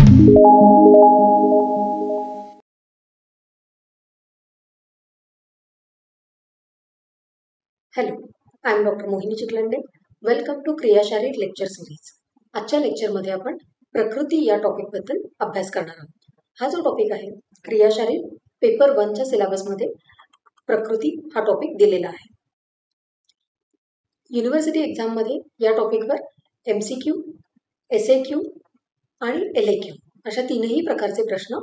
Hello, I am doctor Mohini Chikhalande. Welcome to Kriya Sharir lecture series. आजच्या लेक्चरमध्ये आपण प्रकृती या टॉपिकबद्दल अभ्यास करणार आहोत. हा जो टॉपिक आहे क्रियाशारीर पेपर 1च्या सिलेबसमध्ये प्रकृती हा टॉपिक दिलेला आहे. युनिव्हर्सिटी एक्झाममध्ये या टॉपिकवर MCQ, SAQ आणि LAQ अशा तीनही प्रकारचे प्रश्न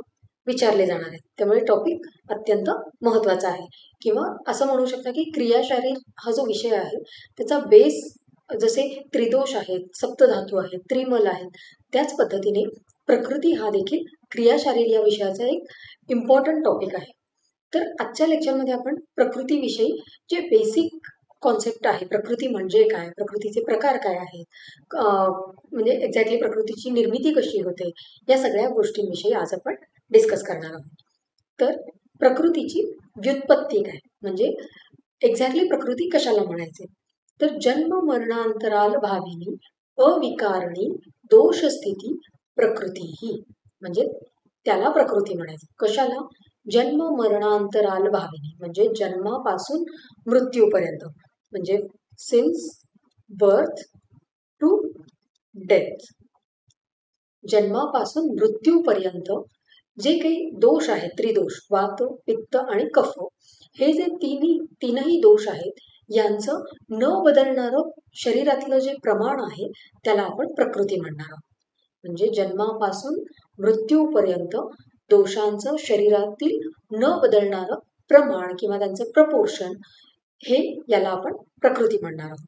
विचारले जाणार आहेत. त्यामुळे टॉपिक अत्यंत महत्त्वाचा आहे. किंवा असं म्हणू शकता की क्रियाशारीर हा जो विषय आहे त्याचा बेस जसे त्रिदोष आहेत, सप्तधातू आहेत, त्रिमल आहेत, त्याच पद्धतीने प्रकृती हा देखील क्रियाशारीर या विषयाचा एक इम्पॉर्टंट टॉपिक आहे. तर आजच्या लेक्चरमध्ये आपण प्रकृतीविषयी जे बेसिक कॉन्सेप्ट आहे, प्रकृती म्हणजे काय, प्रकृतीचे प्रकार काय आहेत, म्हणजे एक्झॅक्टली प्रकृतीची निर्मिती कशी होते, या सगळ्या गोष्टींविषयी आज आपण डिस्कस करणार आहोत. तर प्रकृतीची व्युत्पत्ती काय, म्हणजे एक्झॅक्टली प्रकृती कशाला म्हणायचे, तर जन्म मरणांतराल भाविनी अविकारणी दोष स्थिती प्रकृती ही, म्हणजे त्याला प्रकृती म्हणायचं. कशाला? जन्म मरणांतराल भाविनी, म्हणजे जन्मापासून मृत्यूपर्यंत, म्हणजे सिन्स बर्थ टू डेथ, जन्मापासून मृत्यूपर्यंत जे काही दोष आहेत, त्रिदोष, वात, पित्त आणि कफ, हे जे तीनही दोष आहेत यांचं न बदलणारं शरीरातलं जे प्रमाण आहे त्याला आपण प्रकृती म्हणणार आहोत. म्हणजे जन्मापासून मृत्यूपर्यंत दोषांचं शरीरातील न बदलणारं प्रमाण किंवा त्यांचं प्रपोर्शन, हे याला आपण प्रकृती म्हणणार आहोत.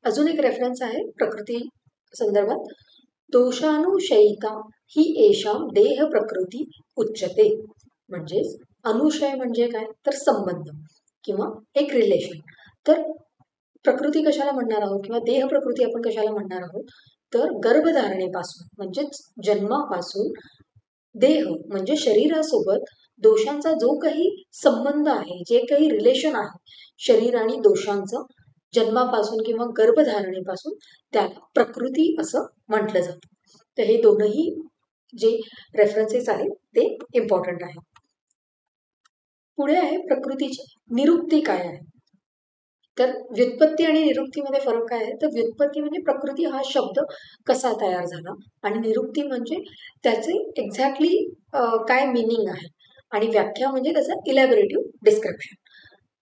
अजून एक रेफरन्स आहे प्रकृती संदर्भात, दोषानुशयिता ही येषाम देह प्रकृती उच्यते. म्हणजेच अनुशय म्हणजे काय, तर संबंध किंवा एक रिलेशन. तर प्रकृती कशाला म्हणणार आहोत किंवा देह प्रकृती आपण कशाला म्हणणार आहोत, तर गर्भधारणेपासून म्हणजेच जन्मापासून देह म्हणजे शरीरासोबत दोषांचा जो काही संबंध आहे, जे काही रिलेशन आहे शरीर आणि दोषांचं जन्मापासून किंवा गर्भधारणेपासून, त्याला प्रकृती असं म्हटलं जातं. तर हे दोनही जे रेफरन्सेस आहेत ते इम्पॉर्टंट आहे. पुढे आहे प्रकृतीची निरुक्ती काय आहे. तर व्युत्पत्ती आणि निरुक्तीमध्ये फरक काय आहे, तर व्युत्पत्ती म्हणजे प्रकृती हा शब्द कसा तयार झाला, आणि निरुक्ती म्हणजे त्याचे एक्झॅक्टली काय मिनिंग आहे, आणि व्याख्या म्हणजे त्याचं इलॅबोरेटिव्ह डिस्क्रिप्शन.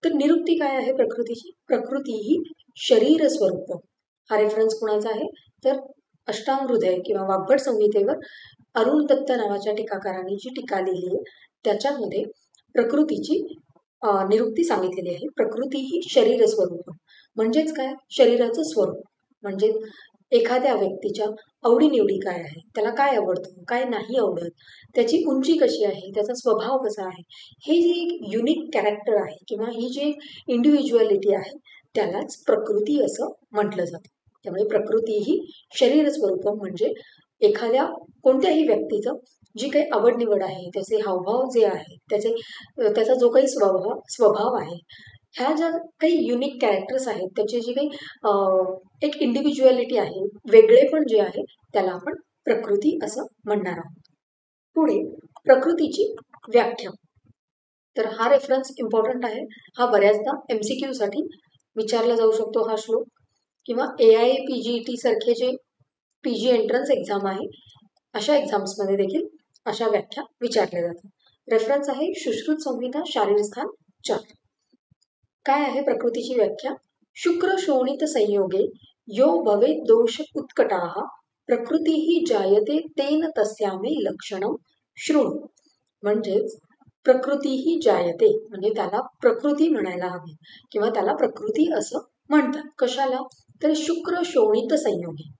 तर निरुक्ती काय आहे प्रकृतीची, प्रकृती ही शरीर स्वरूप. हा रेफरन्स कुणाचा आहे, तर अष्टांगहृदय किंवा वाग्भट संहितेवर अरुण दत्त नावाच्या टीकाकारांनी जी टीका लिहिली आहे त्याच्यामध्ये प्रकृतीची निरुक्ती सांगितलेली आहे. प्रकृती ही शरीर स्वरूप, म्हणजेच काय, शरीराचं स्वरूप. म्हणजे एखाद्या व्यक्तीच्या आवडीनिवडी काय आहे, त्याला काय आवडतं, काय नाही आवडत, त्याची उंची कशी आहे, त्याचा स्वभाव कसा आहे, हे जे एक युनिक कॅरेक्टर आहे किंवा ही जी इंडिव्हिज्युअलिटी आहे त्यालाच प्रकृती असं म्हटलं जातं. त्यामुळे प्रकृती ही शरीर स्वरूप, म्हणजे एखाद्या कोणत्याही व्यक्तीचं जी काही आवड निवड आहे, त्याचे हावभाव जे आहे, त्याचा जो काही स्वभाव आहे, ह्या ज्या काही युनिक कॅरेक्टर्स आहेत, त्याची जी काही एक इंडिव्हिज्युअलिटी आहे, वेगळेपण जे आहे, त्याला आपण प्रकृती असं म्हणणार आहोत. पुढे प्रकृतीची व्याख्या. तर हा रेफरन्स इम्पॉर्टंट आहे. हा बऱ्याचदा MCQ साठी विचारला जाऊ शकतो हा श्लोक, किंवा AIPGET सारखे जे PG एंट्रन्स एक्झाम आहे अशा एक्झाम्समध्ये देखील अशा व्याख्या विचारल्या जातात. रेफरन्स आहे सुश्रुत संहिता शारीरस्थान 4. काय आहे प्रकृतीची व्याख्या, शुक्र शोणित संयोगे यो भवेत दोष उत्कटाः प्रकृती ही जायते तेन तस्यामे लक्षणं शृणु. म्हणजेच प्रकृती ही जायते म्हणजे त्याला प्रकृती म्हणायला हवी, किंवा त्याला प्रकृती असं म्हणतात. कशाला, तर शुक्र शोणित संयोगी,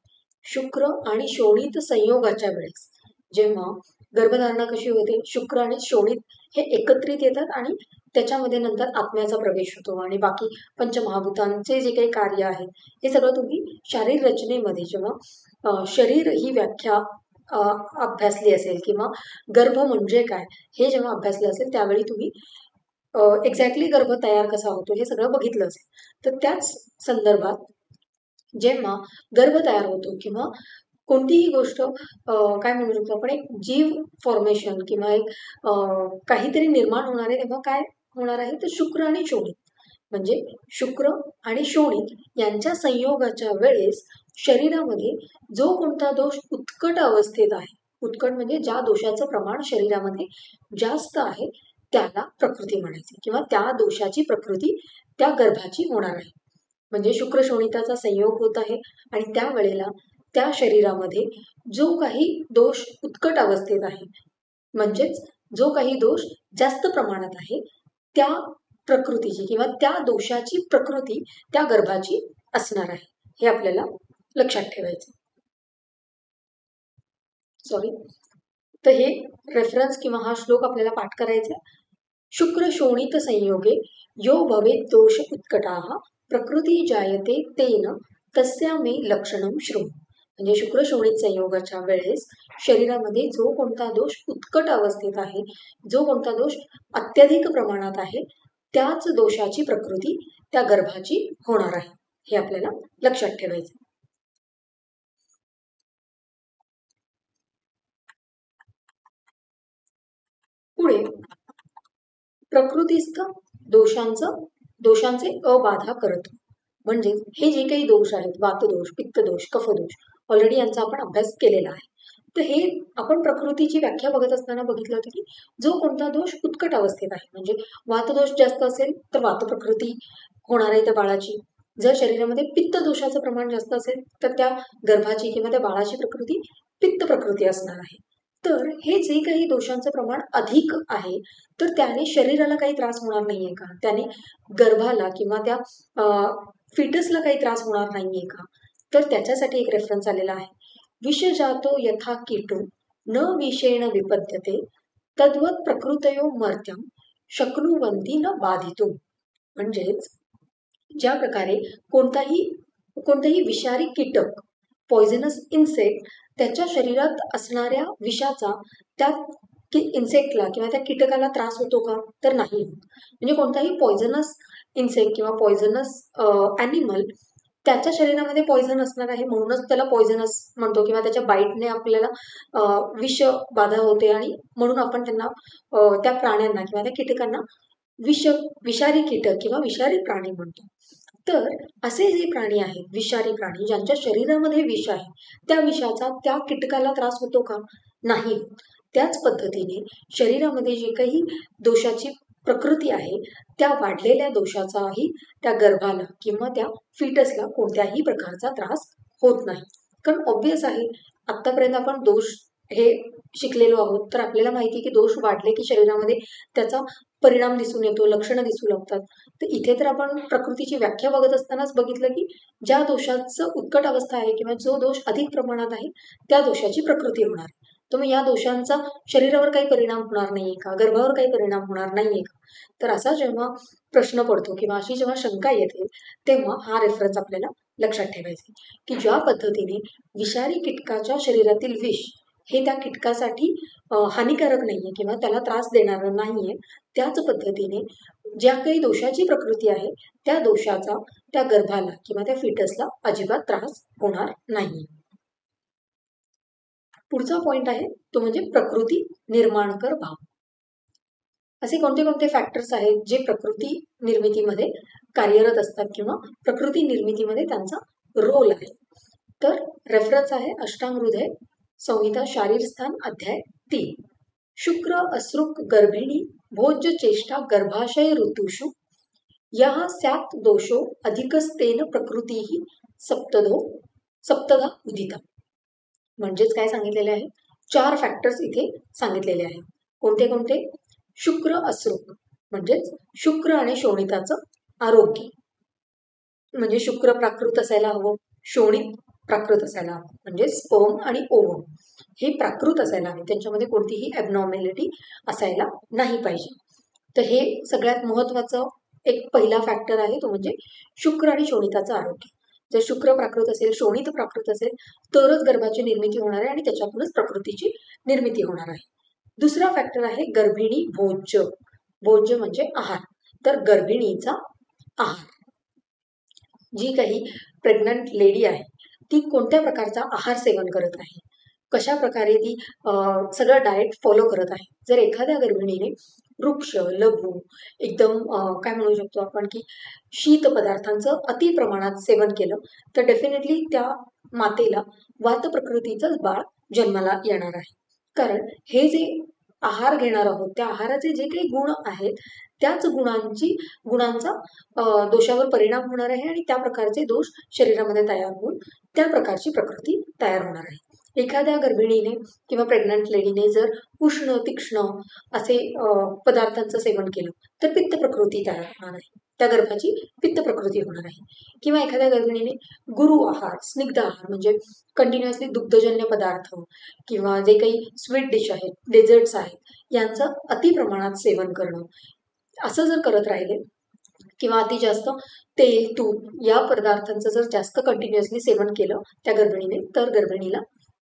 शुक्र आणि शोणित संयोगाच्या वेळेस जेव्हा गर्भधारणा कशी होते, शुक्र आणि शोणित हे एकत्रित येतात आणि त्याच्यामध्ये नंतर आत्म्याचा प्रवेश होतो, आणि बाकी पंचमहाभूतांचे जे काही कार्य आहे हे सगळं तुम्ही शारीर रचनेमध्ये जेव्हा शरीर ही व्याख्या अभ्यासली असेल, किंवा गर्भ म्हणजे काय हे जेव्हा अभ्यासलं असेल, त्यावेळी तुम्ही एक्झॅक्टली गर्भ तयार कसा होतो हे सगळं बघितलं असेल. तर त्याच संदर्भात जेव्हा गर्भ तयार होतो किंवा कोणतीही गोष्ट काय म्हणू शकतो आपण, एक जीव फॉर्मेशन किंवा एक काहीतरी निर्माण होणार आहे, तेव्हा काय होणार आहे तर शुक्र आणि शोणित, म्हणजे शुक्र आणि शोणित यांच्या संयोगाच्या वेळेस शरीरामध्ये जो कोणता दोष उत्कट अवस्थेत आहे, उत्कट म्हणजे ज्या दोषाचं प्रमाण शरीरामध्ये जास्त आहे त्याला प्रकृती म्हणायची, किंवा त्या दोषाची प्रकृती त्या गर्भाची होणार आहे. म्हणजे शुक्र शोणिताचा संयोग होत आहे आणि त्या वेळेला त्या शरीरामध्ये जो काही दोष उत्कट अवस्थेत आहे, म्हणजेच जो काही दोष जास्त प्रमाणात आहे, त्या प्रकृतीची किंवा त्या दोषाची प्रकृती त्या गर्भाची असणार आहे, हे आपल्याला लक्षात ठेवायचं. सॉरी, तर हे रेफरन्स किंवा हा श्लोक आपल्याला पाठ करायचा. शुक्र शोणित संयोगे यो भवेत दोष उत्कटाः प्रकृती जायते तेन तस्या मे लक्षणम श्रुम. म्हणजे शुक्र शोणित संयोगाच्या वेळेस शरीरामध्ये जो कोणता दोष उत्कट अवस्थेत आहे, जो कोणता दोष अत्यधिक प्रमाणात आहे, त्याच दोषाची प्रकृती त्या गर्भाची होणार आहे, हे आपल्याला लक्षात ठेवायचं. पुढे प्रकृतीस्थ दोषांचे अबाधा करतो. म्हणजे हे जे काही दोष आहेत, वातदोष, पित्तदोष, कफदोष, ऑलरेडी यांचा आपण अभ्यास केलेला आहे. तर हे आपण प्रकृतीची व्याख्या बघत असताना बघितलं होतं की जो कोणता दोष उत्कट अवस्थेत आहे, म्हणजे वातदोष जास्त असेल तर वात प्रकृती होणार आहे त्या बाळाची, जर शरीरामध्ये पित्त दोषाचं प्रमाण जास्त असेल तर त्या गर्भाची किंवा त्या बाळाची प्रकृती पित्त प्रकृती असणार आहे. तर हे जे काही दोषांचं प्रमाण अधिक आहे, तर त्याने शरीराला काही त्रास होणार नाहीये का, त्याने गर्भाला किंवा त्या फिटसला काही त्रास होणार नाहीये का, तर त्याच्यासाठी एक रेफरन्स आलेला आहे. विषजातो यथा कीटो न विषेण विपद्यते तद्वत प्रकृतयो मर्त्यम शक्नुवंती न बाधितो. म्हणजेच ज्या प्रकारे कोणताही विषारी कीटक, पॉयझनस इन्सेक्ट, त्याच्या शरीरात असणाऱ्या विषाचा त्या इन्सेक्टला किंवा त्या कीटकाला त्रास होतो का, तर नाही. म्हणजे कोणताही पॉयझनस इन्सेक्ट किंवा पॉयझनस ॲनिमल त्याच्या शरीरामध्ये पॉयझन असणार आहे, म्हणूनच त्याला पॉयझनस म्हणतो, किंवा त्याच्या बाईटने आपल्याला विष बाधा होते आणि म्हणून आपण त्यांना त्या प्राण्यांना किंवा त्या कीटकांना विषारी कीटक किंवा विषारी प्राणी म्हणतो. तर असे जे प्राणी आहेत, विषारी प्राणी ज्यांच्या शरीरामध्ये विष आहे, त्या विषाचा त्या कीटकाला त्रास होतो का, नाही. त्याच पद्धतीने शरीरामध्ये जे काही दोषाची प्रकृती आहे, त्या वाढलेल्या दोषाचाही त्या गर्भाला किंवा त्या फिटसला कोणत्याही प्रकारचा त्रास होत नाही. कारण ऑब्वियस आहे, आतापर्यंत आपण दोष हे शिकलेलो आहोत, तर आपल्याला माहिती की दोष वाढले की शरीरामध्ये त्याचा परिणाम दिसून येतो, लक्षणं दिसू लागतात. तर इथे तर आपण प्रकृतीची व्याख्या बघत असतानाच बघितलं की ज्या दोषाचं उत्कट अवस्था आहे किंवा जो दोष अधिक प्रमाणात आहे त्या दोषाची प्रकृती होणार. तर मग या दोषांचा शरीरावर काही परिणाम होणार नाहीये का, गर्भावर काही परिणाम होणार नाहीये का, तर असा जेव्हा प्रश्न पडतो किंवा अशी जेव्हा शंका येते तेव्हा हा रेफरन्स आपल्याला लक्षात ठेवायचा की ज्या पद्धतीने विषारी कीटकाच्या शरीरातील विष हे त्या कीटकासाठी हानिकारक नाहीये किंवा त्याला त्रास देणारं नाहीये, त्याच पद्धतीने ज्या काही दोषाची प्रकृती आहे त्या दोषाचा त्या गर्भाला किंवा त्या फिटसला अजिबात त्रास होणार नाही. पुढचा पॉइंट आहे तो म्हणजे प्रकृती निर्माणकर भाव. असे कोणते कोणते फॅक्टर्स आहेत जे प्रकृती निर्मितीमध्ये कार्यरत असतात किंवा प्रकृती निर्मितीमध्ये त्यांचा रोल आहे. तर रेफरन्स आहे अष्टांग हृदय संहिता शारीरस्थान अध्याय 3. शुक्र असृक गर्भिणी भोज्य चेष्टा गर्भाशय ऋतुषु या स्यात् दोषो अधिकस्तेन प्रकृतीही सप्तदा उदिता. म्हणजेच काय सांगितलेले आहे, 4 फॅक्टर्स इथे सांगितलेले आहेत. कोणते कोणते? शुक्र असृक म्हणजेच शुक्र आणि शोणिताचं आरोग्य, म्हणजे शुक्र प्राकृत असायला हवं, शोणित प्राकृत असायला हवं, म्हणजे स्पर्म आणि ओवम हे प्राकृत असायला हवे, त्यांच्यामध्ये कोणतीही ॲबनॉर्मॅलिटी असायला नाही पाहिजे. तर हे सगळ्यात महत्त्वाचं एक पहिला फॅक्टर आहे, तो म्हणजे शुक्र आणि शोणिताचं आरोग्य. जर शुक्र प्राकृत असेल, शोणित प्राकृत असेल, तरच गर्भाची निर्मिती होणार आहे आणि त्याच्यातूनच प्रकृतीची निर्मिती होणार आहे. दुसरा फॅक्टर आहे गर्भिणी भोज्य. भोज्य म्हणजे आहार. तर गर्भिणीचा आहार, जी काही प्रेग्नंट लेडी आहे ती कोणत्या प्रकारचा आहार सेवन करत आहे, कशा प्रकारे ती सगळं डाएट फॉलो करत आहे. जर एखाद्या गर्भिणीने वृक्ष, लघु, एकदम काय म्हणू शकतो आपण की शीत पदार्थांचं अति प्रमाणात सेवन केलं तर डेफिनेटली त्या मातेला वात प्रकृतीचंच बाळ जन्माला येणार आहे. कारण हे जे आहार घेणार आहोत त्या आहाराचे जे काही गुण आहेत त्याच गुणांचा दोषावर परिणाम होणार आहे आणि त्या प्रकारचे दोष शरीरामध्ये तयार होऊन त्या प्रकारची प्रकृती तयार होणार आहे. एखाद्या गर्भिणीने किंवा प्रेग्नंट लेडीने जर उष्ण, तीक्ष्ण असे पदार्थांचं सेवन केलं तर पित्त प्रकृती तयार होणार आहे, त्या गर्भाची पित्त प्रकृती होणार आहे. किंवा एखाद्या गर्भिणीने गुरु आहार, स्निग्ध आहार म्हणजे कंटिन्युअसली दुग्धजन्य पदार्थ किंवा जे काही स्वीट डिश आहेत, डेझर्ट्स आहेत यांचं अति प्रमाणात सेवन करणं असं जर करत राहिले किंवा अति जास्त तेल, तूप या पदार्थांचं जर जास्त कंटिन्युअसली सेवन केलं त्या गर्भिणीने तर गर्भिणीला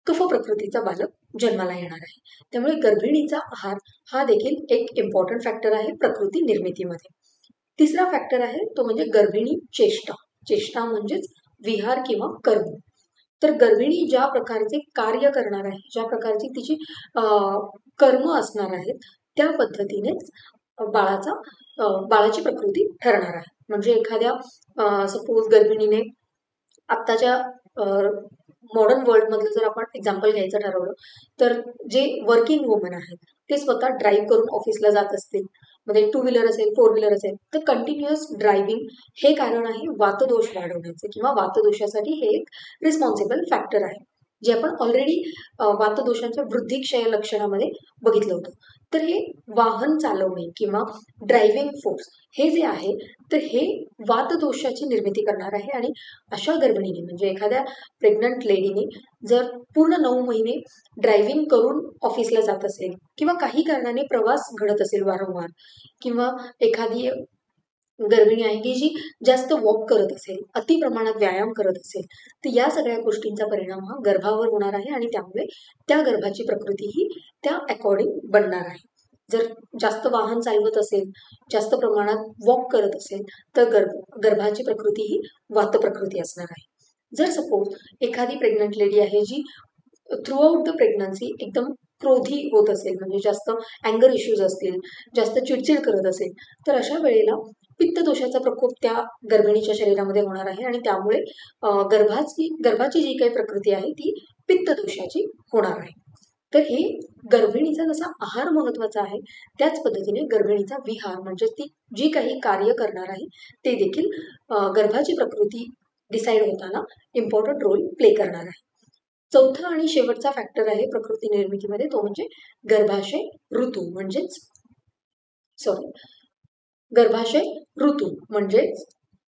कफ प्रकृतीचा बालक जन्माला येणार आहे. त्यामुळे गर्भिणीचा आहार हा देखील एक इम्पॉर्टंट फॅक्टर आहे प्रकृती निर्मितीमध्ये. तिसरा फॅक्टर आहे तो म्हणजे गर्भिणी चेष्टा. चेष्टा म्हणजेच विहार किंवा कर्म. तर गर्भिणी ज्या प्रकारचे कार्य करणार आहे, ज्या प्रकारची तिची कर्म असणार आहेत त्या पद्धतीनेच बाळाची प्रकृती ठरणार आहे. म्हणजे एखाद्या सपोज गर्भिणीने आत्ताच्या मॉडर्न वर्ल्डमधलं जर आपण एक्झाम्पल घ्यायचं ठरवलं तर जे वर्किंग वुमन आहेत ते स्वतः ड्राईव्ह करून ऑफिसला जात असतील, म्हणजे 2 व्हीलर असेल, 4 व्हीलर असेल तर कंटिन्युअस ड्रायव्हिंग हे कारण आहे वातदोष वाढवण्याचे किंवा वातदोषासाठी हे एक रिस्पॉन्सिबल फॅक्टर आहे जे आपण ऑलरेडी वातदोषांच्या वृद्धिक्षय लक्षणामध्ये बघितलं होतं. तर हे वाहन चालवणे किंवा ड्रायव्हिंग फोर्स हे जे आहे तर हे वातदोषाची निर्मिती करणार आहे. आणि अशा गर्भिणीने म्हणजे एखाद्या प्रेग्नंट लेडीने जर पूर्ण 9 महिने ड्रायव्हिंग करून ऑफिसला जात असेल किंवा काही कारणाने प्रवास घडत असेल वारंवार किंवा एखादी गर्भिणी आहे की जी जास्त वॉक करत असेल, अति प्रमाणात व्यायाम करत असेल तर या सगळ्या गोष्टींचा परिणाम हा गर्भावर होणार आहे आणि त्यामुळे त्या गर्भाची प्रकृती ही त्या अकॉर्डिंग बनणार आहे. जर जास्त वाहन चालवत असेल, जास्त प्रमाणात वॉक करत असेल तर गर्भाची प्रकृती ही वात प्रकृती असणार आहे. जर सपोज एखादी प्रेग्नंट लेडी आहे जी थ्रूआउट द प्रेग्नन्सी एकदम क्रोधी होत असेल, म्हणजे जास्त अँगर इश्यूज असतील, जास्त चिडचिड करत असेल तर अशा वेळेला पित्तदोषाचा प्रकोप त्या गर्भिणीच्या शरीरामध्ये होणार आहे आणि त्यामुळे गर्भाची जी काही प्रकृती आहे ती पित्तदोषाची होणार आहे. तर हे गर्भिणीचा जसा आहार महत्वाचा आहे त्याच पद्धतीने गर्भिणीचा विहार म्हणजे ती जी काही कार्य करणार आहे ते देखील गर्भाची प्रकृती डिसाईड होताना इम्पॉर्टंट रोल प्ले करणार आहे. चौथा आणि शेवटचा फॅक्टर आहे प्रकृती निर्मितीमध्ये तो म्हणजे गर्भाशय ऋतू म्हणजेच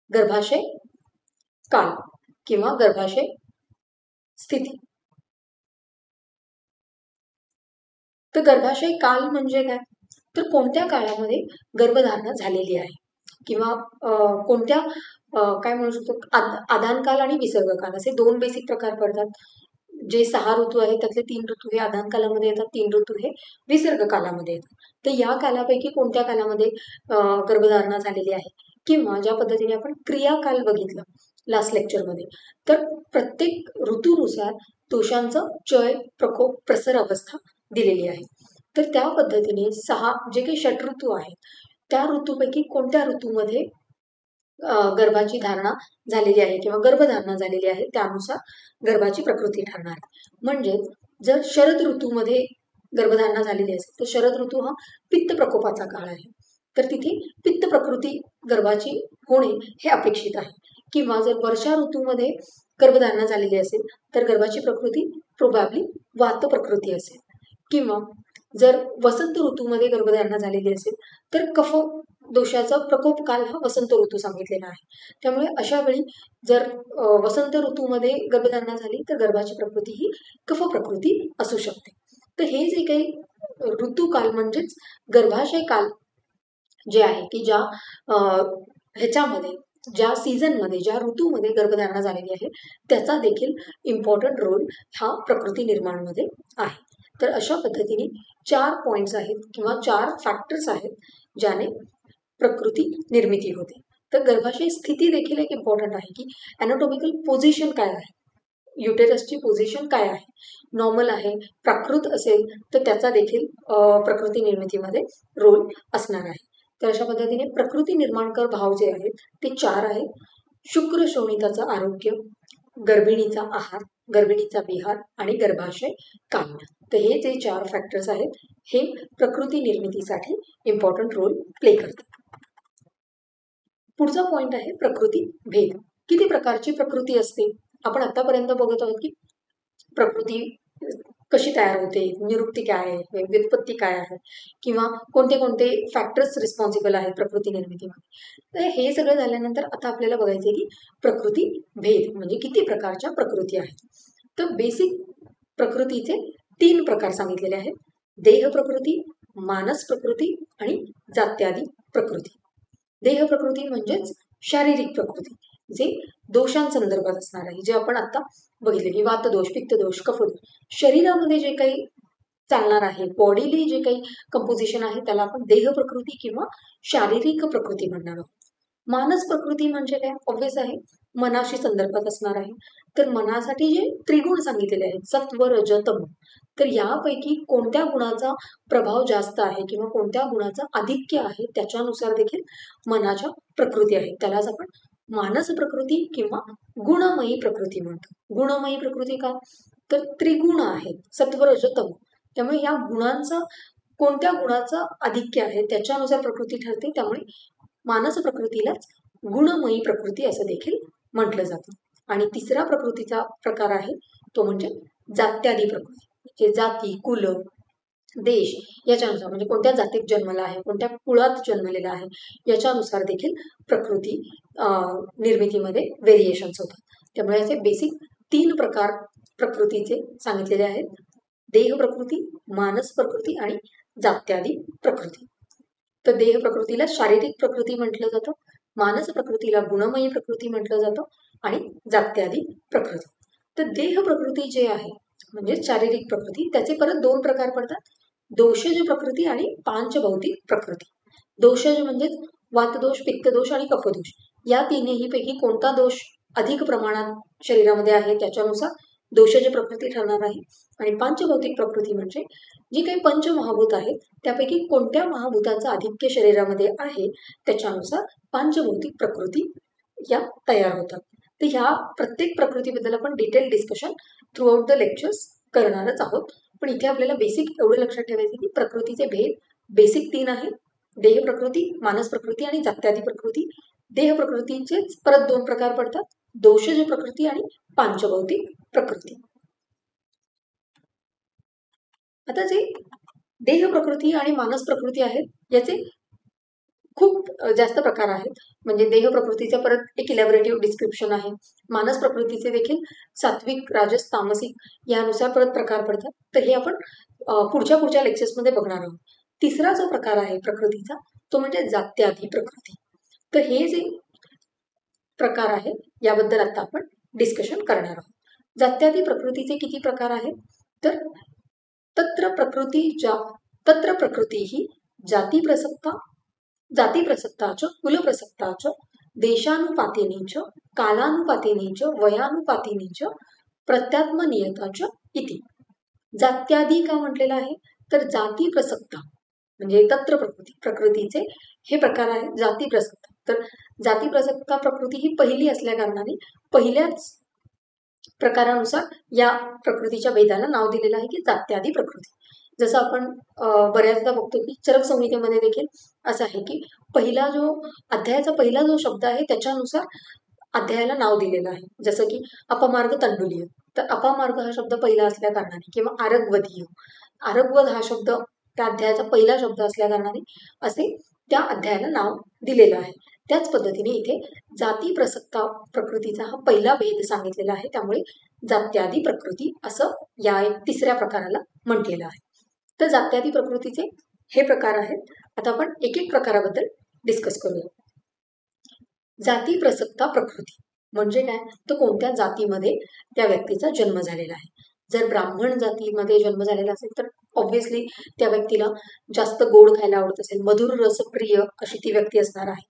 गर्भाशय काल किंवा गर्भाशय स्थिती. तर गर्भाशय काल म्हणजे काय, तर कोणत्या काळामध्ये गर्भधारणा झालेली आहे किंवा कोणत्या काय म्हणू शकतो आदान काल आणि विसर्ग काल असे 2 बेसिक प्रकार पडतात. जे 6 ऋतू आहेत त्यातले 3 ऋतू हे आदान कालामध्ये येतात, 3 ऋतू हे विसर्ग कालामध्ये येतात. तर या कालापैकी कोणत्या कालामध्ये गर्भधारणा झालेली आहे किंवा ज्या पद्धतीने आपण क्रियाकाल बघितलं लास्ट लेक्चरमध्ये तर प्रत्येक ऋतूनुसार दोषांचं चय, प्रकोप, प्रसर अवस्था दिलेली आहे. तर त्या पद्धतीने 6 जे काही षटऋतू आहेत त्या ऋतूपैकी कोणत्या ऋतूमध्ये गर्भाची धारणा झालेली आहे किंवा गर्भधारणा झालेली आहे त्यानुसार गर्भाची प्रकृती ठरणार. म्हणजे जर शरद ऋतूमध्ये गर्भधारणा झालेली असेल तर शरद ऋतू हा पित्त प्रकोपाचा काळ आहे, तर तिथे पित्त प्रकृती गर्भाची होणे हे अपेक्षित आहे. किंवा जर वर्षा ऋतूमध्ये गर्भधारणा झालेली असेल तर गर्भाची प्रकृती प्रोबॅबली वात प्रकृती असेल. किंवा जर वसंत ऋतूमध्ये गर्भधारणा झालेली असेल तर कफ दोषाचा प्रकोप काल हा वसंत ऋतू सांगितलेला आहे. त्यामुळे अशा वेळी जर वसंत ऋतूमध्ये गर्भधारणा झाली तर गर्भाची प्रकृती ही कफ प्रकृती असू शकते. तर हे जे काही ऋतूकाल म्हणजेच गर्भाशय काल जे आहे की ज्या ह्याच्यामध्ये ज्या सीझनमध्ये ज्या ऋतूमध्ये गर्भधारणा झालेली आहे त्याचा देखील इम्पॉर्टंट रोल हा प्रकृती निर्माणमध्ये आहे. तर अशा पद्धतीने 4 पॉइंट्स आहेत किंवा 4 फॅक्टर्स आहेत ज्याने प्रकृती निर्मिती होते. तर गर्भाशय स्थिती देखील एक इम्पॉर्टंट आहे की ॲनाटॉमिकल पोझिशन काय आहे, युटेरसची पोझिशन काय आहे, नॉर्मल आहे, प्राकृत असेल तर त्याचा देखील प्रकृती निर्मितीमध्ये रोल असणार आहे. तर अशा पद्धतीने प्रकृती निर्माणकर भाव जे आहेत ते 4 आहेत. शुक्र शोणिताचं आरोग्य, गर्भिणीचा आहार, गर्भिणीचा विहार आणि गर्भाशय काळ. तर हे जे 4 फॅक्टर्स आहेत हे प्रकृती निर्मितीसाठी इम्पॉर्टंट रोल प्ले करतात. पुढचा पॉइंट आहे प्रकृती भेद. किती प्रकारची प्रकृती असते? आपण आतापर्यंत बघत आहोत की प्रकृती कशी तयार होते, निरुक्ती काय आहे, व्युत्पत्ती काय आहे, किंवा कोणते कोणते फॅक्टर्स रिस्पॉन्सिबल आहेत प्रकृती निर्मितीमध्ये. तर हे सगळं झाल्यानंतर आता आपल्याला बघायचं आहे की प्रकृती भेद म्हणजे किती प्रकारच्या प्रकृती आहेत. तर बेसिक प्रकृतीचे 3 प्रकार सांगितलेले आहेत. देह प्रकृती, मानस प्रकृती आणि जात्यादी प्रकृती. देह प्रकृती म्हणजेच शारीरिक प्रकृती, जे दोषांसंदर्भात असणार आहे, जे आपण आता बघितले की वातदोष, पित्तदोष, कफदोष. शरीरामध्ये जे काही चालणार आहे, बॉडीली जे काही कंपोजिशन आहे त्याला आपण देह प्रकृती किंवा शारीरिक प्रकृती म्हणणार आहोत. मानस प्रकृती म्हणजे काय? ऑब्व्हियस आहे, मनाशी संदर्भात असणार आहे. तर मनासाठी जे त्रिगुण सांगितलेले आहेत, सत्व, रज, तम, तर यापैकी कोणत्या गुणाचा प्रभाव जास्त आहे किंवा कोणत्या गुणाचं आधिक्य आहे त्याच्यानुसार देखील मनाच्या प्रकृती आहेत. त्यालाच आपण मानस प्रकृती किंवा गुणमयी प्रकृती म्हणतो. गुणमयी प्रकृती का? तर त्रिगुण आहेत, सत्व, रज, तम. त्यामुळे या गुणांचा कोणत्या गुणाचं आधिक्य आहे त्याच्यानुसार प्रकृती ठरते. त्यामुळे मानस प्रकृतीलाच गुणमयी प्रकृती असं देखील म्हटलं जातं. आणि तिसरा प्रकृतीचा प्रकार आहे तो म्हणजे जात्यादी प्रकृती. जे जाती, कुल, देश याच्यानुसार म्हणजे कोणत्या जातीत जन्मला आहे, कोणत्या कुळात जन्मलेला आहे याच्यानुसार देखील प्रकृती निर्मितीमध्ये व्हेरिएशन्स होतात. त्यामुळे असे बेसिक 3 प्रकार प्रकृतीचे सांगितलेले आहेत. देह प्रकृती, मानस प्रकृती आणि जात्यादी प्रकृती. तर देह प्रकृतीला शारीरिक प्रकृती म्हटलं जातं, मानस प्रकृतीला गुणमयी प्रकृती म्हटलं जातं आणि जात्यादी प्रकृती. तर देह प्रकृती जे आहे म्हणजे शारीरिक प्रकृती, त्याचे परत 2 प्रकार पडतात, दोषज प्रकृती आणि पांचभौतिक प्रकृती. दोषज म्हणजे वातदोष, पित्तदोष आणि कफदोष. या तिन्ही पैकी कोणता दोष अधिक प्रमाणात शरीरामध्ये आहे त्याच्यानुसार दोषज प्रकृती ठरणार आहे. आणि पांचभौतिक प्रकृती म्हणजे जी काही पंचमहाभूत आहेत त्यापैकी कोणत्या महाभूताचं आधिक्य शरीरामध्ये आहे त्याच्यानुसार पांचभौतिक प्रकृती या तयार होतात. तर ह्या प्रत्येक प्रकृतीबद्दल आपण detail discussion through out the lectures करणारच आहोत. पण इथे आपल्याला बेसिक एवढं लक्षात ठेवायचं की प्रकृतीचे भेद बेसिक 3 आहेत. देह प्रकृती, मानस प्रकृती आणि जात्यादी प्रकृती. देह प्रकृतीचेच परत 2 प्रकार पडतात, दोषज प्रकृती आणि पांचभौतिक प्रकृती. आता जे देह प्रकृती आणि मानस प्रकृती आहेत याचे खूप जास्त प्रकार आहेत. म्हणजे देह प्रकृतीचं परत एक इलॅबोरेटिव्ह डिस्क्रिप्शन आहे. मानस प्रकृतीचे देखील सात्विक, राजस, तामसिक यानुसार परत प्रकार पडतात. तर हे आपण पुढच्या लेक्चर्समध्ये बघणार आहोत. तिसरा जो प्रकार आहे प्रकृतीचा तो म्हणजे जात्यादी प्रकृती. तर हे जे प्रकार आहे याबद्दल आता आपण डिस्कशन करणार आहोत. जात्यादी प्रकृतीचे किती प्रकार आहेत? तर तत्र प्रकृती ही जाती प्रसक्ताच, कुलप्रसक्ताच, देशानुपातिनीच, कालानुपातिनीच, वयानुपातिनीच, प्रत्यात्मनियताच इति. जात्यादी का म्हटलेलं आहे? तर जाती प्रसक्ता म्हणजे तत्र प्रकृतीचे हे प्रकार आहेत जाती प्रसक्ता. तर जाती प्रसक्ता प्रकृती ही पहिली असल्या कारणाने पहिल्याच प्रकारानुसार या प्रकृतीच्या भेदाला नाव दिलेलं आहे की जात्यादी प्रकृती. जसं आपण बऱ्याचदा बघतो की चरक संहितेमध्ये देखील असं आहे की पहिला जो अध्यायाचा पहिला जो शब्द आहे त्याच्यानुसार अध्यायाला नाव दिलेलं आहे. जसं की अपमार्ग तंडुलीय, तर अपमार्ग हा शब्द पहिला असल्या कारणाने किंवा आरगवदीय, आरगवद हा शब्द त्या अध्यायाचा पहिला शब्द असल्या कारणाने असे त्या अध्यायाला नाव दिलेलं आहे. त्याच पद्धतीने इथे जाती प्रसक्ता प्रकृतीचा हा पहिला भेद सांगितलेला आहे. त्यामुळे जात्यादी प्रकृती असं या एक तिसऱ्या प्रकाराला म्हटलेलं आहे. तर जात्यादी प्रकृतीचे हे प्रकार आहेत. आता आपण एक एक प्रकाराबद्दल डिस्कस करूया. जाती प्रसक्ता प्रकृती म्हणजे काय? तर कोणत्या जातीमध्ये त्या व्यक्तीचा जन्म झालेला आहे. जर ब्राह्मण जातीमध्ये जन्म झालेला असेल तर ऑब्व्हियसली त्या व्यक्तीला जास्त गोड खायला आवडत असेल, मधुर रसप्रिय अशी ती व्यक्ती असणार आहे.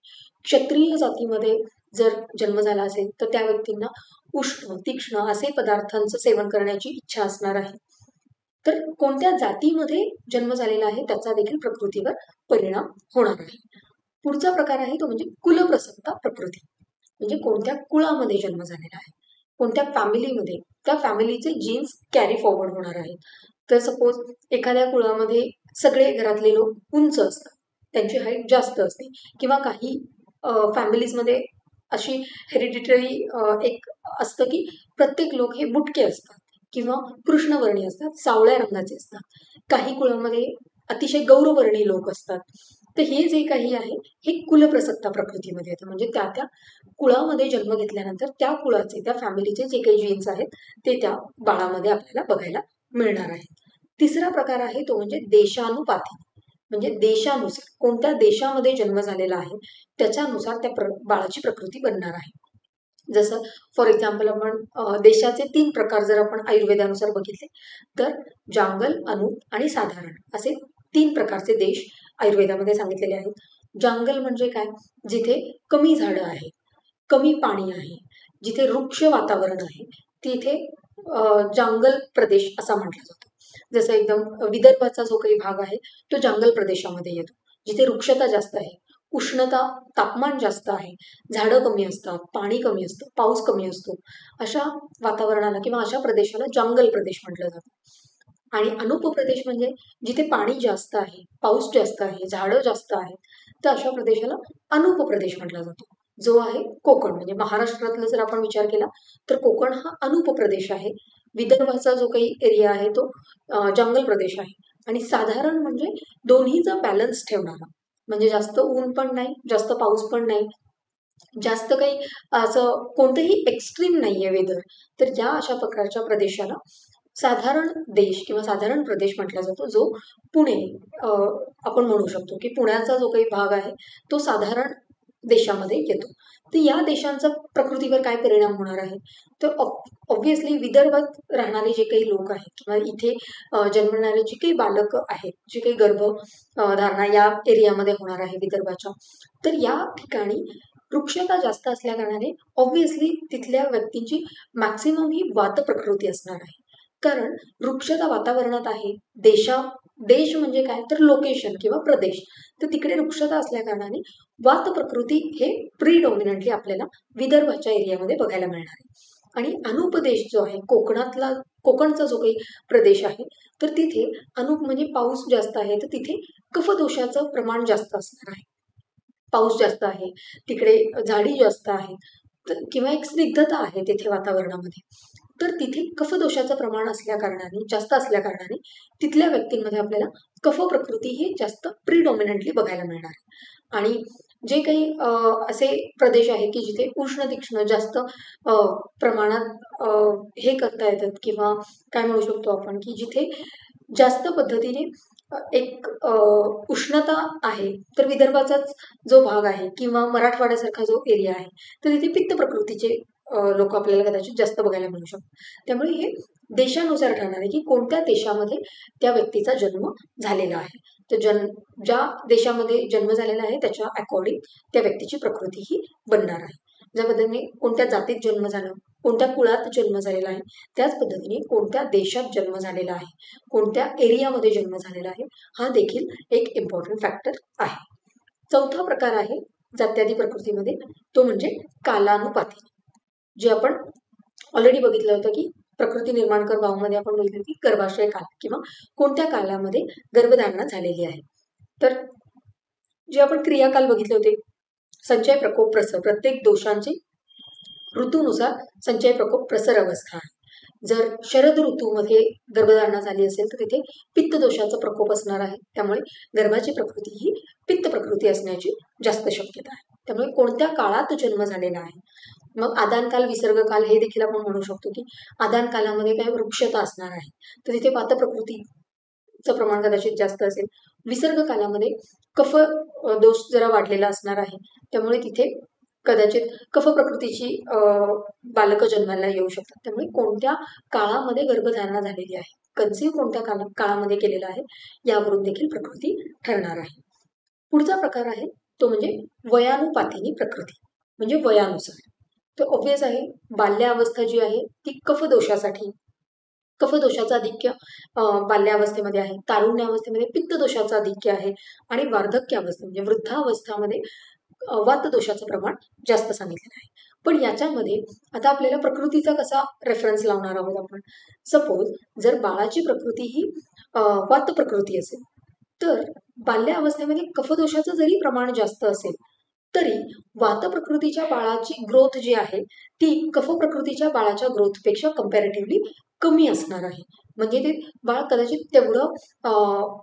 क्षत्रिय जातीमध्ये जर जन्म झाला असेल तर त्या व्यक्तींना उष्ण तीक्ष्ण असे पदार्थांचं सेवन करण्याची इच्छा असणार आहे. तर कोणत्या जातीमध्ये जन्म झालेला आहे त्याचा देखील प्रकृतीवर परिणाम होणार आहे. पुढचा प्रकार आहे तो म्हणजे कुलप्रसक्ता प्रकृती. म्हणजे कोणत्या कुळामध्ये जन्म झालेला आहे, कोणत्या फॅमिलीमध्ये त्या फॅमिलीचे जीन्स कॅरी फॉरवर्ड होणार आहेत. तर सपोज एखाद्या कुळामध्ये सगळे घरातले लोक उंच असतात, त्यांची हाईट जास्त असते, किंवा काही फॅमिलीजमध्ये अशी हेरिडिटरी एक असतं की प्रत्येक लोक हे बुटके असतात किंवा कृष्णवर्णी असतात, सावळ्या रंगाचे असतात. काही कुळामध्ये अतिशय गौरवर्णी लोक असतात. तर हे जे काही आहे हे कुलप्रसक्ता प्रकृतीमध्ये येतं. म्हणजे त्या त्या कुळामध्ये जन्म घेतल्यानंतर त्या कुळाचे त्या फॅमिलीचे जे काही जीन्स आहेत ते त्या बाळामध्ये आपल्याला बघायला मिळणार आहे. तिसरा प्रकार आहे तो म्हणजे देशानुपाती. म्हणजे देशानुसार कोणत्या देशामध्ये जन्म झालेला आहे त्याच्यानुसार त्या बाळाची प्रकृती बनणार आहे. जसं फॉर एक्झाम्पल आपण देशाचे 3 प्रकार जर आपण आयुर्वेदानुसार बघितले तर जांगल, अनूप आणि साधारण असे 3 प्रकारचे देश आयुर्वेदामध्ये सांगितलेले आहेत. जांगल म्हणजे काय? जिथे कमी झाडं आहेत, कमी पाणी आहे, जिथे वृक्ष वातावरण आहे, तिथे जांगल प्रदेश असा म्हटला जातो. जसं एकदम विदर्भाचा जो काही भाग आहे तो जांगल प्रदेशामध्ये येतो, जिथे वृक्षता जास्त आहे, उष्णता तापमान जास्त आहे, झाडं कमी असतात, पाणी कमी असतं, पाऊस कमी असतो. अशा वातावरणाला किंवा अशा प्रदेशाला जंगल प्रदेश म्हटलं जातं. आणि अनूप प्रदेश म्हणजे जिथे पाणी जास्त आहे, पाऊस जास्त आहे, झाडं जास्त आहेत, तर अशा प्रदेशाला अनूप प्रदेश म्हटला जातो. जो आहे कोकण. म्हणजे महाराष्ट्रातला जर आपण विचार केला तर कोकण हा अनूप प्रदेश आहे. विदर्भाचा जो काही एरिया आहे तो जंगल प्रदेश आहे. आणि साधारण म्हणजे दोन्हीचा बॅलन्स ठेवणारा. म्हणजे जास्त ऊन पण नाही, जास्त पाऊस पण नाही, जास्त काही असं कोणतंही एक्स्ट्रीम नाहीये वेदर. तर या अशा प्रकारच्या प्रदेशाला साधारण देश किंवा साधारण प्रदेश म्हटला जातो. जो पुणे आपण म्हणू शकतो की पुण्याचा जो काही भाग आहे तो साधारण देशामध्ये येतो. तर या देशांचा प्रकृतीवर काय परिणाम होणार आहे? तर ऑब्व्हियसली विदर्भात राहणारे जे काही लोक आहेत किंवा इथे जन्मणारे जे काही बालक आहेत, जे काही धारणा या एरियामध्ये होणार आहे विदर्भाच्या, तर या ठिकाणी वृक्षता जास्त असल्या कारणाने ऑब्व्हियसली तिथल्या व्यक्तींची मॅक्सिमम ही वात प्रकृती असणार आहे. कारण वृक्षता वातावरणात आहे. देश म्हणजे काय तर लोकेशन किंवा प्रदेश. तर तिकडे वृक्षता असल्या कारणाने वात प्रकृती हे प्रिडॉमिनंटली आपल्याला विदर्भाच्या एरियामध्ये बघायला मिळणार आहे. आणि अनुप्रदेश जो आहे कोकणचा जो काही प्रदेश आहे तर तिथे अनुप म्हणजे पाऊस जास्त आहे, तर तिथे कफदोषाचं प्रमाण जास्त असणार आहे. पाऊस जास्त आहे, तिकडे झाडी जास्त आहेत, किंवा एक स्निग्धता आहे तिथे वातावरणामध्ये. तर तिथे कफदोषाचं प्रमाण असल्या कारणाने जास्त असल्या कारणाने तिथल्या व्यक्तींमध्ये आपल्याला कफ प्रकृती ही जास्त प्रिडॉमिनंटली बघायला मिळणार आहे. आणि जे काही असे प्रदेश आहे की जिथे उष्ण तीक्ष्ण जास्त प्रमाणात हे करता येतात किंवा काय म्हणू शकतो आपण की जिथे जास्त पद्धतीने एक उष्णता आहे, तर विदर्भाचाच जो भाग आहे किंवा मराठवाड्यासारखा जो एरिया आहे तर तिथे पित्त प्रकृतीचे लोक आपल्याला कदाचित जास्त बघायला मिळू शकतात. त्यामुळे हे देशानुसार ठरणार आहे की कोणत्या देशामध्ये त्या व्यक्तीचा जन्म झालेला आहे. तर ज्या देशामध्ये जन्म झालेला आहे त्याच्या अकॉर्डिंग त्या व्यक्तीची प्रकृती ही बनणार आहे. ज्या पद्धतीने कोणत्या जातीत जन्म झाला, कोणत्या कुळात जन्म झालेला आहे, त्याच पद्धतीने कोणत्या देशात जन्म झालेला आहे, कोणत्या एरियामध्ये जन्म झालेला आहे, हा देखील एक इम्पॉर्टंट फॅक्टर आहे. चौथा प्रकार आहे जात्यादी प्रकृतीमध्ये, तो म्हणजे कालानुपाती. जे आपण ऑलरेडी बघितलं होतं की प्रकृती निर्माणकर भावामध्ये आपण बघितलं की गर्भाशय काल किंवा कोणत्या कालामध्ये गर्भधारणा झालेली आहे. तर जे आपण क्रियाकाल बघितले होते, संचय प्रकोप प्रसर, प्रत्येक दोषांचे ऋतूनुसार संचय प्रकोप प्रसर अवस्था आहे. जर शरद ऋतूमध्ये गर्भधारणा झाली असेल तर तिथे पित्त दोषाचा प्रकोप असणार आहे. त्यामुळे गर्भाची प्रकृती ही पित्त प्रकृती असण्याची जास्त शक्यता आहे. त्यामुळे कोणत्या काळात जन्म झालेला आहे. मग आदानकाल विसर्गकाल हे देखील आपण म्हणू शकतो की आदान कालामध्ये काही वृक्षता असणार आहे, तर तिथे वात प्रकृतीचं प्रमाण कदाचित जास्त असेल. विसर्ग कालामध्ये कफ दोष जरा वाढलेला असणार आहे, त्यामुळे तिथे कदाचित कफ प्रकृतीची बालकं जन्माला येऊ शकतात. त्यामुळे कोणत्या काळामध्ये गर्भधारणा झालेली आहे, कन्सीव्ह कोणत्या काळामध्ये केलेला आहे, यावरून देखील प्रकृती ठरणार आहे. पुढचा प्रकार आहे तो म्हणजे वयानुपातिनी प्रकृती. म्हणजे वयानुसार. तर ऑब्व्हियस आहे बाल्यावस्था जी आहे ती कफदोषासाठी, कफदोषाचं आधिक्य बाल्यावस्थेमध्ये आहे, तारुण्यावस्थेमध्ये पित्तदोषाचं आधिक्य आहे आणि वार्धक्यावस्था म्हणजे वृद्धावस्थामध्ये वातदोषाचं प्रमाण जास्त सांगितलेलं आहे. पण याच्यामध्ये आता आपल्याला प्रकृतीचा कसा रेफरन्स लावणार आहोत आपण. सपोज जर बाळाची प्रकृती ही वात प्रकृती असेल, तर बाल्यावस्थेमध्ये कफदोषाचं जरी प्रमाण जास्त असेल तरी वात प्रकृतीच्या बाळाची ग्रोथ जी आहे ती कफ प्रकृतीच्या बाळाच्या ग्रोथपेक्षा कम्पॅरेटिव्हली कमी असणार आहे. म्हणजे ते बाळ कदाचित तेवढं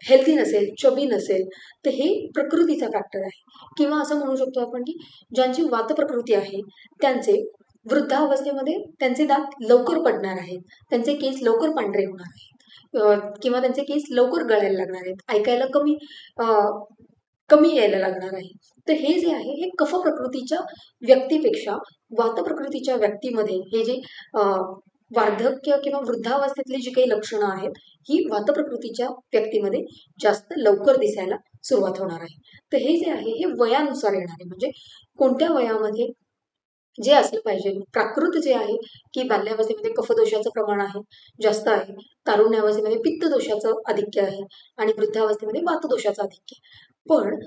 हेल्दी नसेल, चबी नसेल, तर हे प्रकृतीचा फॅक्टर आहे. किंवा असं म्हणू शकतो आपण की ज्यांची वात प्रकृती आहे त्यांचे वृद्धावस्थेमध्ये त्यांचे दात लवकर पडणार आहेत, त्यांचे केस लवकर पांढरे होणार आहेत, किंवा त्यांचे केस लवकर गळायला लागणार आहेत, ऐकायला कमी यायला लागणार आहे. तर हे जे आहे हे कफ प्रकृतीच्या व्यक्तीपेक्षा वात प्रकृतीच्या व्यक्तीमध्ये हे जे वार्धक्य किंवा वृद्धावस्थेतली जी काही लक्षणं आहेत ही वात प्रकृतीच्या व्यक्तीमध्ये जास्त लवकर दिसायला सुरुवात होणार आहे. तर हे जे आहे हे वयानुसार येणार आहे. म्हणजे कोणत्या वयामध्ये जे असलं पाहिजे, प्राकृत जे आहे की बाल्यावस्थेमध्ये कफदोषाचं प्रमाण आहे जास्त आहे, तारुण्यावस्थेमध्ये पित्तदोषाचं आधिक्य आहे आणि वृद्धावस्थेमध्ये वातदोषाचं आधिक्य आहे. पण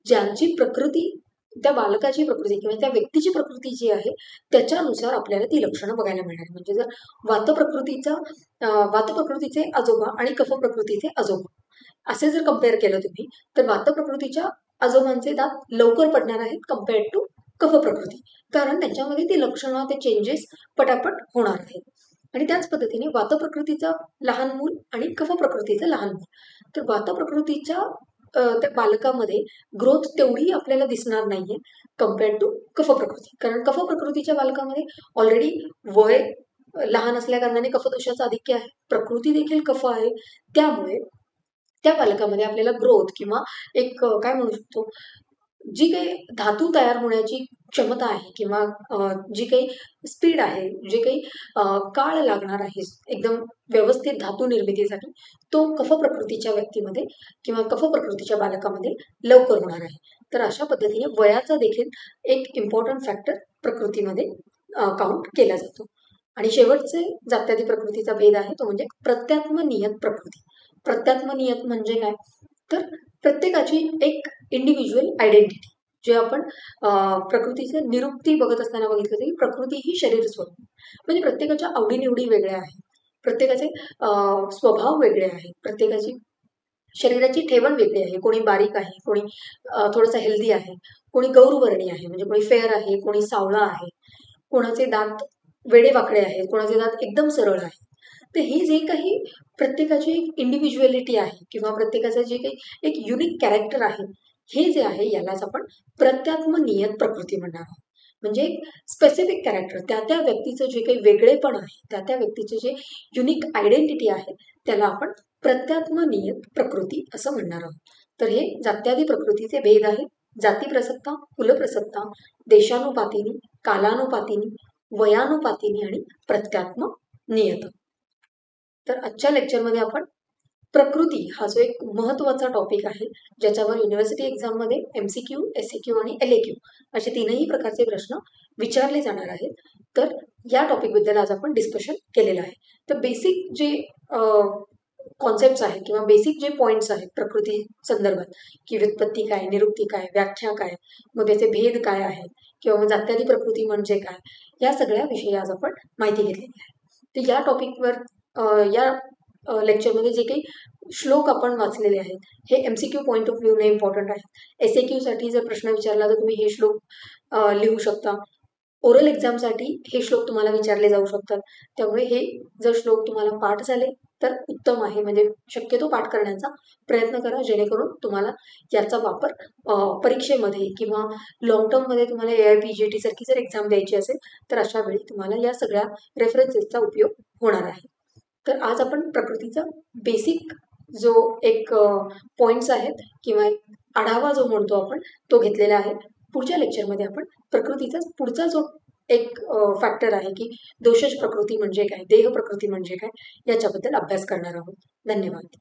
ज्यांची प्रकृती, त्या बालकाची प्रकृती किंवा त्या व्यक्तीची प्रकृती जी आहे त्याच्यानुसार आपल्याला ती लक्षणं बघायला मिळणार. म्हणजे जर वात प्रकृतीचे आजोबा आणि कफ प्रकृतीचे आजोबा असे जर कम्पेअर केलं तुम्ही, तर वात प्रकृतीच्या आजोबांचे दात लवकर पडणार आहेत कम्पेअर्ड टू कफ प्रकृती, कारण त्यांच्यामध्ये ती लक्षणं, ते चेंजेस पटापट होणार आहेत. आणि त्याच पद्धतीने वात प्रकृतीचं लहान मूल आणि कफ प्रकृतीचं लहान मूल, तर वात प्रकृतीच्या त्या बालकामध्ये ग्रोथ तेवढी आपल्याला दिसणार नाहीये कम्पेअर्ड टू कफ प्रकृती, कारण कफ प्रकृतीच्या बालकामध्ये ऑलरेडी वय लहान असल्या कारणाने कफदोषाचं आधिक्य आहे, प्रकृती देखील कफ आहे, त्यामुळे त्या बालकामध्ये आपल्याला ग्रोथ किंवा एक काय म्हणू शकतो, जी काही धातू तयार होण्याची क्षमता आहे किंवा जी काही स्पीड आहे, जे काही काळ लागणार आहे एकदम व्यवस्थित धातू निर्मितीसाठी, तो कफ प्रकृतीच्या व्यक्तीमध्ये किंवा कफ प्रकृतीच्या बालकामध्ये लवकर होणार आहे. तर अशा पद्धतीने वयाचा देखील एक इम्पॉर्टंट फॅक्टर प्रकृतीमध्ये काउंट केला जातो. आणि शेवटचे जात्यादी प्रकृतीचा भेद आहे तो म्हणजे प्रत्यात्मनियत प्रकृती. प्रत्यात्मनियत म्हणजे काय, तर प्रत्येकाची एक इंडिव्हिज्युअल आयडेंटिटी, जे आपण प्रकृतीचे निरुक्ती बघत असताना बघितलं की प्रकृती ही शरीर स्वरूप, म्हणजे प्रत्येकाच्या आवडीनिवडी वेगळ्या आहेत, प्रत्येकाचे स्वभाव वेगळे आहेत, प्रत्येकाची शरीराची ठेवण वेगळी आहे. कोणी बारीक आहे, कोणी थोडंसं हेल्दी आहे, कोणी गौरवर्णी आहे म्हणजे कोणी फेअर आहे, कोणी सावळा आहे, कोणाचे दात वेडेवाकडे आहेत, कोणाचे दात एकदम सरळ आहेत. तर ही जे काही प्रत्येकाची एक इंडिव्हिज्युअलिटी आहे किंवा प्रत्येकाचं जे काही एक युनिक कॅरेक्टर आहे, हे जे आहे यालाच आपण प्रत्यात्मनियत प्रकृती म्हणणार आहोत. म्हणजे एक स्पेसिफिक कॅरेक्टर, त्या व्यक्तीचं जे काही वेगळेपण आहे, त्या व्यक्तीचे जे युनिक आयडेंटिटी आहे त्याला आपण प्रत्यात्मनियत प्रकृती असं म्हणणार आहोत. तर हे जात्यादी प्रकृतीचे भेद आहेत. जातीप्रसक्ता, कुलप्रसक्ता, देशानुपातीनी, कालानुपातीनी, वयानुपातीनी आणि प्रत्यात्मनियत. तर आजच्या लेक्चरमध्ये आपण प्रकृती हा जो एक महत्त्वाचा टॉपिक आहे, ज्याच्यावर युनिव्हर्सिटी एक्झाममध्ये MCQ, SCQ आणि LAQ असे तीनही प्रकारचे प्रश्न विचारले जाणार आहेत. तर या टॉपिकबद्दल आज आपण डिस्कशन केलेलं आहे. तर बेसिक जे कॉन्सेप्ट्स आहेत किंवा बेसिक जे पॉईंट्स आहेत प्रकृती संदर्भात, की व्युत्पत्ती काय, निरुक्ती काय, व्याख्या काय, मग त्याचे भेद काय आहेत किंवा मग जात्यादी प्रकृती म्हणजे काय, या सगळ्या विषयी आज आपण माहिती घेतलेली आहे. तर या टॉपिकवर या लेक्चरमध्ये जे काही श्लोक आपण वाचलेले आहेत हे MCQ पॉईंट ऑफ व्ह्यूने इम्पॉर्टंट आहेत. SAQ साठी जर प्रश्न विचारला तर तुम्ही हे श्लोक लिहू शकता. ओरल एक्झामसाठी हे श्लोक तुम्हाला विचारले जाऊ शकतात. त्यामुळे हे जर श्लोक तुम्हाला पाठ झाले तर उत्तम आहे, म्हणजे शक्यतो पाठ करण्याचा प्रयत्न करा, जेणेकरून तुम्हाला याचा वापर परीक्षेमध्ये किंवा लॉंग टर्ममध्ये तुम्हाला AIPGT सारखी जर एक्झाम द्यायची असेल तर अशा वेळी तुम्हाला या सगळ्या रेफरन्सेसचा उपयोग होणार आहे. तर आज आपण प्रकृतीचा बेसिक जो एक पॉईंट्स आहेत किंवा आढावा जो म्हणतो आपण तो घेतलेला आहे. पुढच्या लेक्चरमध्ये आपण प्रकृतीचा पुढचा जो एक फॅक्टर आहे की दोषज प्रकृती म्हणजे काय, देह प्रकृती म्हणजे काय, याच्याबद्दल अभ्यास करणार आहोत. धन्यवाद.